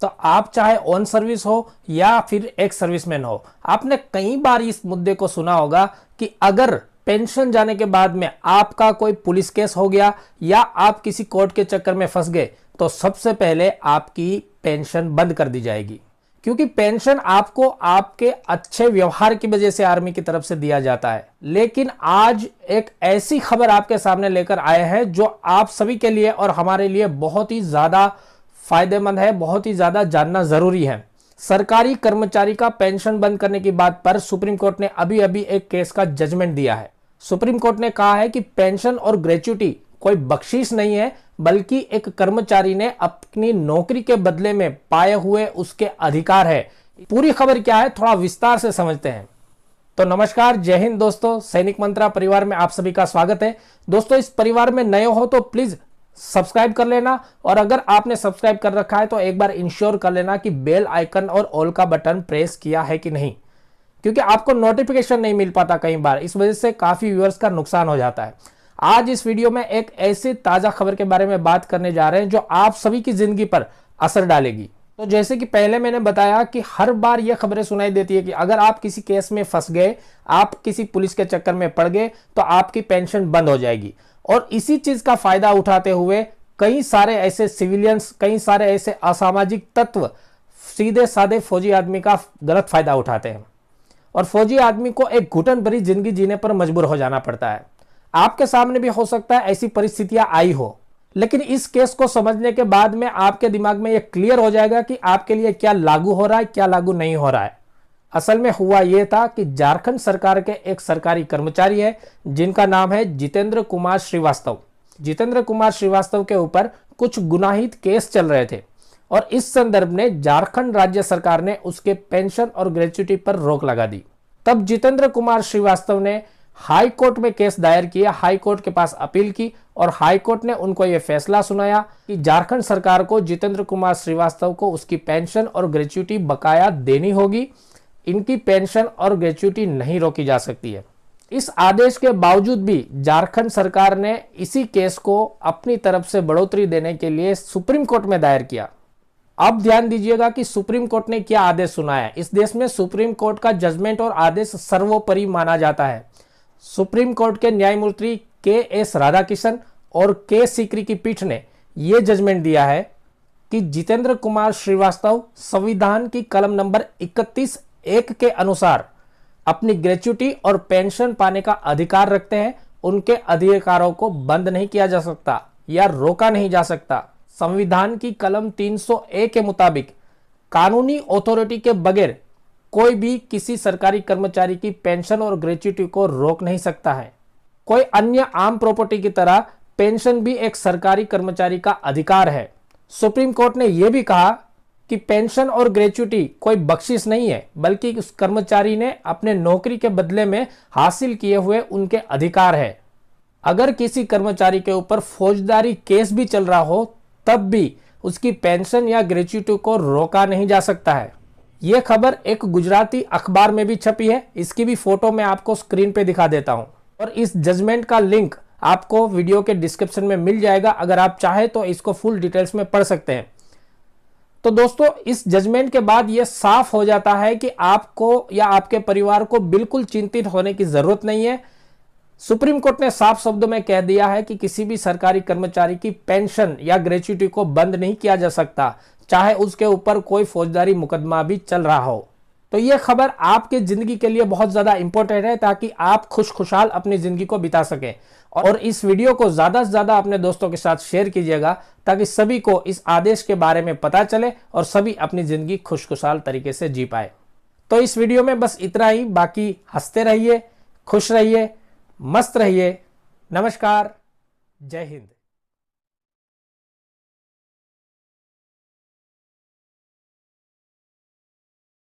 तो आप चाहे ऑन सर्विस हो या फिर एक सर्विसमैन हो, आपने कई बार इस मुद्दे को सुना होगा कि अगर पेंशन जाने के बाद में आपका कोई पुलिस केस हो गया या आप किसी कोर्ट के चक्कर में फंस गए तो सबसे पहले आपकी पेंशन बंद कर दी जाएगी, क्योंकि पेंशन आपको आपके अच्छे व्यवहार की वजह से आर्मी की तरफ से दिया जाता है। लेकिन आज एक ऐसी खबर आपके सामने लेकर आए हैं जो आप सभी के लिए और हमारे लिए बहुत ही ज्यादा फायदेमंद है, बहुत ही ज्यादा जानना जरूरी है। सरकारी कर्मचारी का पेंशन बंद करने की बात पर सुप्रीम कोर्ट ने अभी अभी एक केस का जजमेंट दिया है। सुप्रीम कोर्ट ने कहा है कि पेंशन और ग्रेच्युटी कोई बख्शीश नहीं है, बल्कि एक कर्मचारी ने अपनी नौकरी के बदले में पाए हुए उसके अधिकार है। पूरी खबर क्या है थोड़ा विस्तार से समझते हैं। तो नमस्कार, जय हिंद दोस्तों, सैनिक मंत्रा परिवार में आप सभी का स्वागत है। दोस्तों, इस परिवार में नए हो तो प्लीज सब्सक्राइब कर लेना, और अगर आपने सब्सक्राइब कर रखा है तो एक बार इंश्योर कर लेना कि बेल आइकन और ऑल का बटन प्रेस किया है कि नहीं, क्योंकि आपको नोटिफिकेशन नहीं मिल पाता कई बार, इस वजह से काफी व्यूअर्स का नुकसान हो जाता है। आज इस वीडियो में एक ऐसी ताजा खबर के बारे में बात करने जा रहे हैं जो आप सभी की जिंदगी पर असर डालेगी। तो जैसे कि पहले मैंने बताया कि हर बार यह खबरें सुनाई देती है कि अगर आप किसी केस में फंस गए, आप किसी पुलिस के चक्कर में पड़ गए तो आपकी पेंशन बंद हो जाएगी। और इसी चीज का फायदा उठाते हुए कई सारे ऐसे सिविलियंस, कई सारे ऐसे असामाजिक तत्व सीधे साधे फौजी आदमी का गलत फायदा उठाते हैं और फौजी आदमी को एक घुटन भरी जिंदगी जीने पर मजबूर हो जाना पड़ता है। आपके सामने भी हो सकता है ऐसी परिस्थितियां आई हो, लेकिन इस केस को समझने के बाद में आपके दिमाग में यह क्लियर हो जाएगा कि आपके लिए क्या लागू हो रहा है, क्या लागू नहीं हो रहा है। असल में हुआ यह था कि झारखंड सरकार के एक सरकारी कर्मचारी है जिनका नाम है जितेंद्र कुमार श्रीवास्तव। जितेंद्र कुमार श्रीवास्तव के ऊपर कुछ गुनाहित केस चल रहे थे और इस संदर्भ में झारखंड राज्य सरकार ने उसके पेंशन और ग्रेच्युटी पर रोक लगा दी। तब जितेंद्र कुमार श्रीवास्तव ने हाई कोर्ट में केस दायर किया, हाई कोर्ट के पास अपील की और हाई कोर्ट ने उनको यह फैसला सुनाया कि झारखंड सरकार को जितेंद्र कुमार श्रीवास्तव को उसकी पेंशन और ग्रेच्युटी बकाया देनी होगी। इनकी पेंशन और ग्रेच्युटी नहीं रोकी जा सकती है। इस आदेश के बावजूद भी झारखंड सरकार ने इसी केस को अपनी तरफ से बढ़ोतरी देने के लिए सुप्रीम कोर्ट में दायर किया। अब ध्यान दीजिएगा कि सुप्रीम कोर्ट ने क्या आदेश सुनाया। इस देश में सुप्रीम कोर्ट का जजमेंट और आदेश सर्वोपरि माना जाता है। सुप्रीम कोर्ट के न्यायमूर्ति के.एस. राधाकृष्णन और के. सीकरी की पीठ ने यह जजमेंट दिया है कि जितेंद्र कुमार श्रीवास्तव संविधान की कलम नंबर 31(1) के अनुसार अपनी ग्रेच्युटी और पेंशन पाने का अधिकार रखते हैं। उनके अधिकारों को बंद नहीं किया जा सकता या रोका नहीं जा सकता। संविधान की कलम 300(a) के मुताबिक कानूनी अथॉरिटी के बगैर कोई भी किसी सरकारी कर्मचारी की पेंशन और ग्रेच्युटी को रोक नहीं सकता है। कोई अन्य आम प्रॉपर्टी की तरह पेंशन भी एक सरकारी कर्मचारी का अधिकार है। सुप्रीम कोर्ट ने यह भी कहा कि पेंशन और ग्रेच्युटी कोई बख्शिश नहीं है, बल्कि उस कर्मचारी ने अपने नौकरी के बदले में हासिल किए हुए उनके अधिकार है। अगर किसी कर्मचारी के ऊपर फौजदारी केस भी चल रहा हो तब भी उसकी पेंशन या ग्रेच्युटी को रोका नहीं जा सकता है। यह खबर एक गुजराती अखबार में भी छपी है। इसकी भी फोटो मैं आपको स्क्रीन पे दिखा देता हूं और इस जजमेंट का लिंक आपको वीडियो के डिस्क्रिप्शन में मिल जाएगा। अगर आप चाहे तो इसको फुल डिटेल्स में पढ़ सकते हैं। तो दोस्तों, इस जजमेंट के बाद यह साफ हो जाता है कि आपको या आपके परिवार को बिल्कुल चिंतित होने की जरूरत नहीं है। सुप्रीम कोर्ट ने साफ शब्दों में कह दिया है कि किसी भी सरकारी कर्मचारी की पेंशन या ग्रेच्युटी को बंद नहीं किया जा सकता, चाहे उसके ऊपर कोई फौजदारी मुकदमा भी चल रहा हो। तो यह खबर आपकी जिंदगी के लिए बहुत ज्यादा इंपॉर्टेंट है ताकि आप खुशखुशाल अपनी जिंदगी को बिता सकें। और इस वीडियो को ज्यादा से ज्यादा अपने दोस्तों के साथ शेयर कीजिएगा ताकि सभी को इस आदेश के बारे में पता चले और सभी अपनी जिंदगी खुशखुशाल तरीके से जी पाए। तो इस वीडियो में बस इतना ही। बाकी हंसते रहिए, खुश रहिए, मस्त रहिए। नमस्कार, जय हिंद।